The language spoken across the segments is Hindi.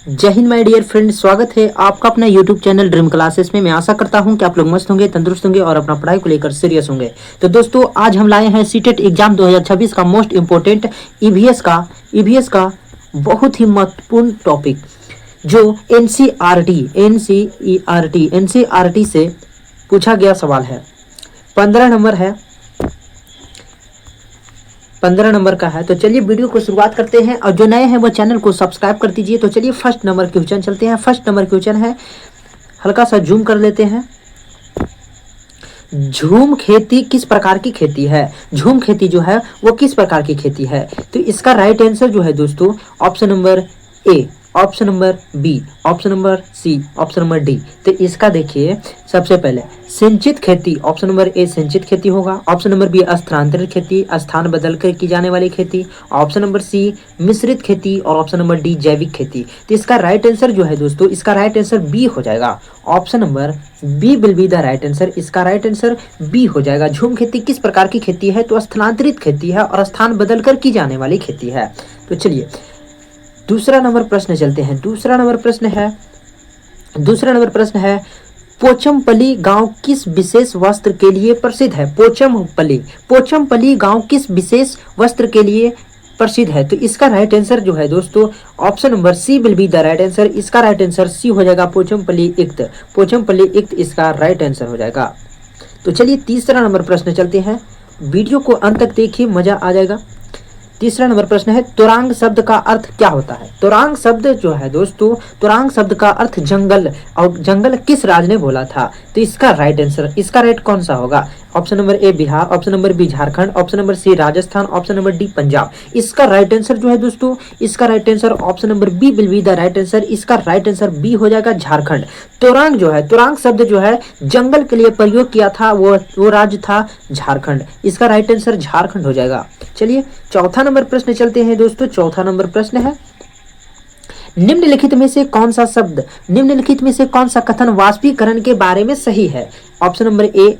जय हिंद माय डियर फ्रेंड, स्वागत है आपका अपना यूट्यूब चैनल ड्रीम क्लासेस में। मैं आशा करता हूं कि आप लोग मस्त होंगे, तंदुरुस्त होंगे और अपना पढ़ाई को लेकर सीरियस होंगे। तो दोस्तों, आज हम लाए हैं सीटेट एग्जाम 2026 का मोस्ट इंपोर्टेंट ईवीएस का बहुत ही महत्वपूर्ण टॉपिक, जो एनसीईआरटी से पूछा गया सवाल है। 15 नंबर का है। तो चलिए वीडियो को शुरुआत करते हैं, और जो नए हैं वो चैनल को सब्सक्राइब कर दीजिए। तो चलिए फर्स्ट नंबर क्वेश्चन चलते हैं। फर्स्ट नंबर क्वेश्चन है, हल्का सा जूम कर लेते हैं। झूम खेती किस प्रकार की खेती है? झूम खेती जो है वो किस प्रकार की खेती है? तो इसका राइट आंसर जो है दोस्तों, option number A, option number B, option number C, option number D. तो इसका देखिए, सबसे पहले सिंचित खेती, ऑप्शन नंबर ए सिंचित खेती होगा। ऑप्शन नंबर बी स्थानांतरित खेती, स्थान बदल कर की जाने वाली खेती। ऑप्शन नंबर सी मिश्रित खेती, और ऑप्शन नंबर डी जैविक खेती। तो इसका राइट आंसर जो है दोस्तों, इसका राइट आंसर बी हो जाएगा। Option number B will be the right answer. इसका राइट आंसर बी हो जाएगा। झूम खेती किस प्रकार की खेती है? तो स्थानांतरित खेती है और स्थान बदल कर की जाने वाली खेती है। तो चलिए दूसरा नंबर प्रश्न चलते हैं। दूसरा नंबर प्रश्न है, पोचमपल्ली गांव किस विशेष वस्त्र के लिए प्रसिद्ध है? पोचमपल्ली गांव किस विशेष वस्त्र के लिए प्रसिद्ध है? तो इसका राइट आंसर जो है दोस्तों, option number C will be the right answer. इसका राइट आंसर सी हो जाएगा, पोचमपल्ली इक्त इसका राइट आंसर हो जाएगा। तो चलिए तीसरा नंबर प्रश्न चलते हैं। वीडियो को अंत तक देखिए, मजा आ जाएगा। तीसरा नंबर प्रश्न है, तुरांग शब्द का अर्थ क्या होता है? तुरांग शब्द जो है दोस्तों, तुरांग शब्द का अर्थ जंगल, और जंगल किस राज्य ने बोला था? तो इसका राइट आंसर, इसका राइट कौन सा होगा? Option number A Bihar, option number B Jharkhand, option number C Rajasthan, option number D Punjab. इसका राइट आंसर जो है दोस्तों, इसका right answer option number B will be the right answer. इसका राइट आंसर बी हो जाएगा, झारखंड। तुरांग जो है, तुरांग शब्द जो है जंगल के लिए प्रयोग किया था, वो राज्य था झारखंड। इसका राइट आंसर झारखंड हो जाएगा। चलिए चौथा नंबर प्रश्न चलते हैं दोस्तों। चौथा नंबर प्रश्न है, निम्नलिखित में से कौन सा कथन वाष्पीकरण के बारे में सही है? ऑप्शन नंबर ए,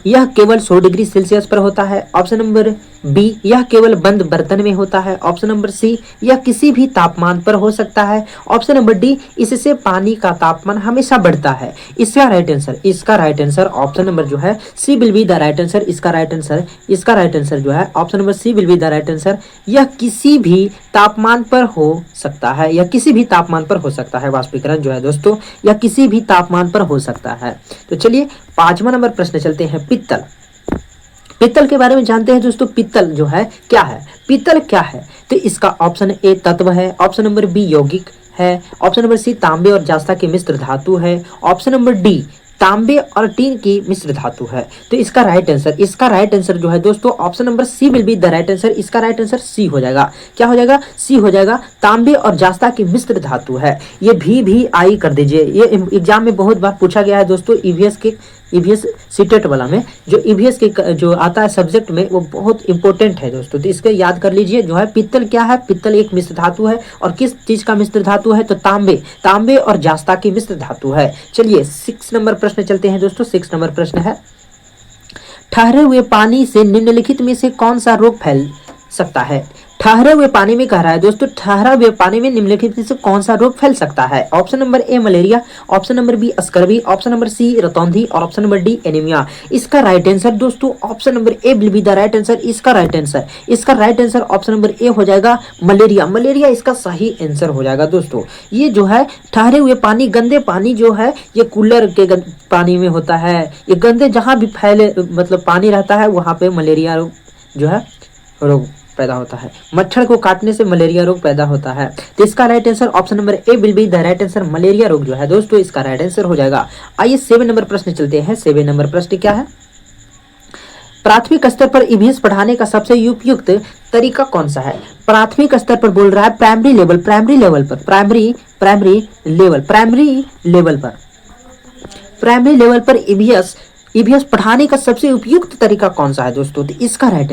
यह केवल 100 डिग्री सेल्सियस पर होता है। ऑप्शन नंबर बी, यह केवल बंद बर्तन में होता है। ऑप्शन नंबर सी, यह किसी भी तापमान पर हो सकता है। ऑप्शन नंबर डी, इससे पानी का तापमान हमेशा बढ़ता है। इसका राइट आंसर ऑप्शन नंबर जो है C will be the right answer. इसका राइट आंसर जो है option number C will be the right answer. यह किसी भी तापमान पर हो सकता है, वाष्पीकरण जो है दोस्तों, यह किसी भी तापमान पर हो सकता है। तो चलिए पांचवा नंबर प्रश्न चलते हैं। पित्तल के बारे में जानते हैं दोस्तों। पित्तल जो है क्या है? तो इसका ऑप्शन ए तत्व है, ऑप्शन नंबर बी यौगिक है, ऑप्शन नंबर सी तांबे और जास्ता की मिश्र धातु है, ऑप्शन नंबर डी तांबे और टीन की मिश्र धातु है। तो इसका राइट आंसर जो है दोस्तों, option number C will be the right answer. इसका राइट आंसर सी हो जाएगा। क्या हो जाएगा? सी हो जाएगा, तांबे और जास्ता की मिश्र धातु है। ये भी आई कर दीजिए, ये एग्जाम में बहुत बार पूछा गया है दोस्तों। ईवीएस सीटेट वाला में जो ईवीएस के जो आता है सब्जेक्ट में, वो बहुत इंपॉर्टेंट है दोस्तों। तो इसके याद कर लीजिए। जो है पित्तल क्या है? पित्तल एक मिश्र धातु है। और किस चीज का मिश्र धातु है? तो तांबे और जास्ता की मिश्र धातु है। चलिए 6 नंबर प्रश्न चलते हैं दोस्तों। 6 नंबर प्रश्न है, ठहरे हुए पानी से निम्नलिखित में से कौन सा रोग फैल सकता है? ठहरे हुए पानी में कह रहा है दोस्तों, ठहरा हुए पानी में निम्नलिखित में से कौन सा रोग फैल सकता है? Option number A malaria, option number B scurvy, option number C रतौंधी, और ऑप्शन नंबर डी एनीमिया। इसका राइट आंसर दोस्तों, option number A will be the right answer. इसका right answer option number A हो जाएगा, मलेरिया इसका सही आंसर हो जाएगा दोस्तों। ये जो है ठहरे हुए पानी, गंदे पानी जो है, ये कूलर के पानी में होता है। ये गंदे जहां भी फैले मतलब पानी रहता है, वहां पे मलेरिया रोग जो है रोग पैदा होता है। मच्छर को काटने से मलेरिया रोग पैदा होता है। तो इसका right answer option number A will be the right answer. Malaria रोग जो है दोस्तों, इसका राइट आंसर हो जाएगा। आइए 7 नंबर प्रश्न चलते हैं। 7 नंबर प्रश्न क्या है? प्राथमिक स्तर पर ईवीएस पढ़ाने का सबसे उपयुक्त तरीका कौन सा है? प्राथमिक स्तर पर बोल रहा है, प्राइमरी लेवल पर ईवीएस पढ़ाने का सबसे उपयुक्त तरीका कौन सा है दोस्तों? तो इसका राइट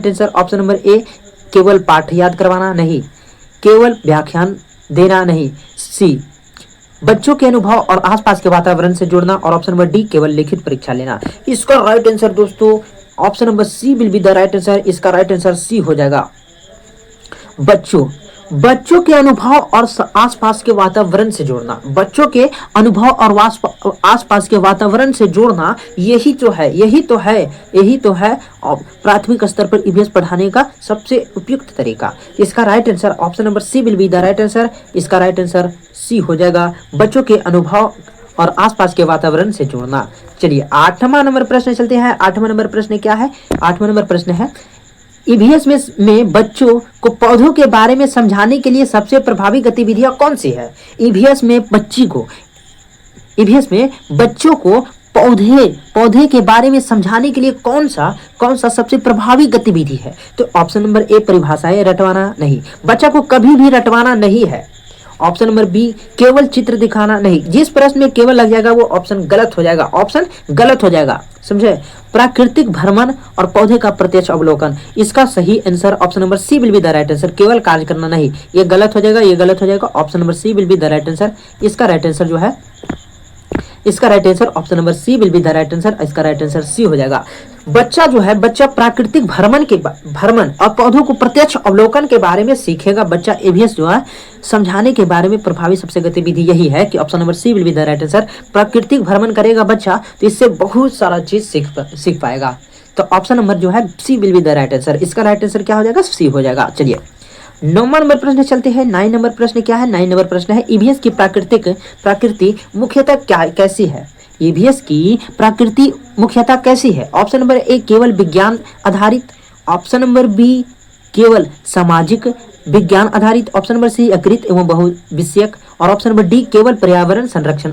आंसर ऑप्शन नंबर ए, केवल पाठ याद करवाना नहीं, केवल व्याख्यान देना नहीं, सी बच्चों के अनुभव और आसपास के वातावरण से जुड़ना, और ऑप्शन नंबर डी केवल लिखित परीक्षा लेना। इसका राइट आंसर दोस्तों, option number C will be the right answer. इसका राइट आंसर सी हो जाएगा। बच्चों के अनुभव और आसपास के वातावरण से जोड़ना, बच्चों के अनुभव और आसपास के वातावरण से जोड़ना, यही तो है प्राथमिक स्तर पर ईवीएस पढ़ाने का सबसे उपयुक्त तरीका। इसका right answer option number C will be the right answer. इसका राइट आंसर सी हो जाएगा, बच्चों के अनुभव और आसपास के वातावरण से जोड़ना। चलिए 8वां नंबर प्रश्न चलते हैं। 8वां नंबर प्रश्न क्या है? 8वां नंबर प्रश्न है ईवीएस में बच्चों को पौधों के बारे में समझाने के लिए सबसे प्रभावी गतिविधियां कौन सी है? ईवीएस में बच्चों को पौधे के बारे में समझाने के लिए कौन सा सबसे प्रभावी गतिविधि है? तो ऑप्शन नंबर ए परिभाषाएं रटवाना नहीं, बच्चा को कभी भी रटवाना नहीं है। ऑप्शन नंबर बी केवल चित्र दिखाना नहीं, जिस प्रश्न में केवल लग जाएगा वो ऑप्शन गलत हो जाएगा, ऑप्शन गलत हो जाएगा, समझे? प्राकृतिक भ्रमण और पौधे का प्रत्यक्ष अवलोकन, इसका सही answer option number C will be the right answer. केवल कार्य करना नहीं, ये गलत हो जाएगा, ये गलत हो जाएगा। Option number C will be the right answer. इसका राइट आंसर जो है, इसका right answer option number C will be the right answer. इसका राइट आंसर सी हो जाएगा। बच्चा प्राकृतिक भ्रमण और पौधों को प्रत्यक्ष अवलोकन के बारे में सीखेगा। बच्चा ईवीएस जो है समझाने के बारे में प्रभावी सबसे गतिविधि यही है कि option number C will be the right answer. प्राकृतिक भ्रमण करेगा बच्चा तो इससे बहुत सारा चीज सीख पाएगा। तो ऑप्शन नंबर जो है C will be the right answer. इसका राइट आंसर क्या हो जाएगा? सी हो जाएगा। चलिए 9वां नंबर प्रश्न चलते हैं। 9 नंबर प्रश्न क्या है? 9 नंबर प्रश्न है ईवीएस की प्रकृति मुख्यतः कैसी है? ईवीएस की प्रकृति मुख्यतः कैसी है? ऑप्शन नंबर ए केवल विज्ञान आधारित, ऑप्शन नंबर बी केवल सामाजिक विज्ञान आधारित, ऑप्शन नंबर सी अकृत एवं बहुविषयक, और ऑप्शन नंबर डी केवल पर्यावरण संरक्षण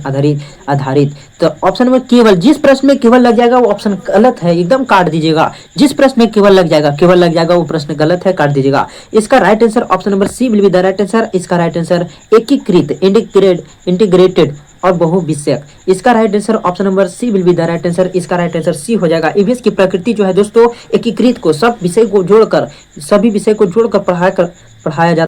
आधारित। तो ऑप्शन नंबर केवल, जिस प्रश्न में केवल लग जाएगा वो ऑप्शन गलत है, एकदम काट दीजिएगा। जिस प्रश्न में केवल लग जाएगा वो प्रश्न गलत है, काट दीजिएगा। इसका right answer option number C will be the right answer. इसका राइट आंसर एकीकृत, इंटीग्रेटेड और बहुविषयक। इसका right answer option number C will be the right answer. इसका राइट आंसर सी हो जाएगा। ईवीएस की प्रकृति जो है दोस्तों एकीकृत को, सभी विषय को जोड़कर पढ़ाया जाता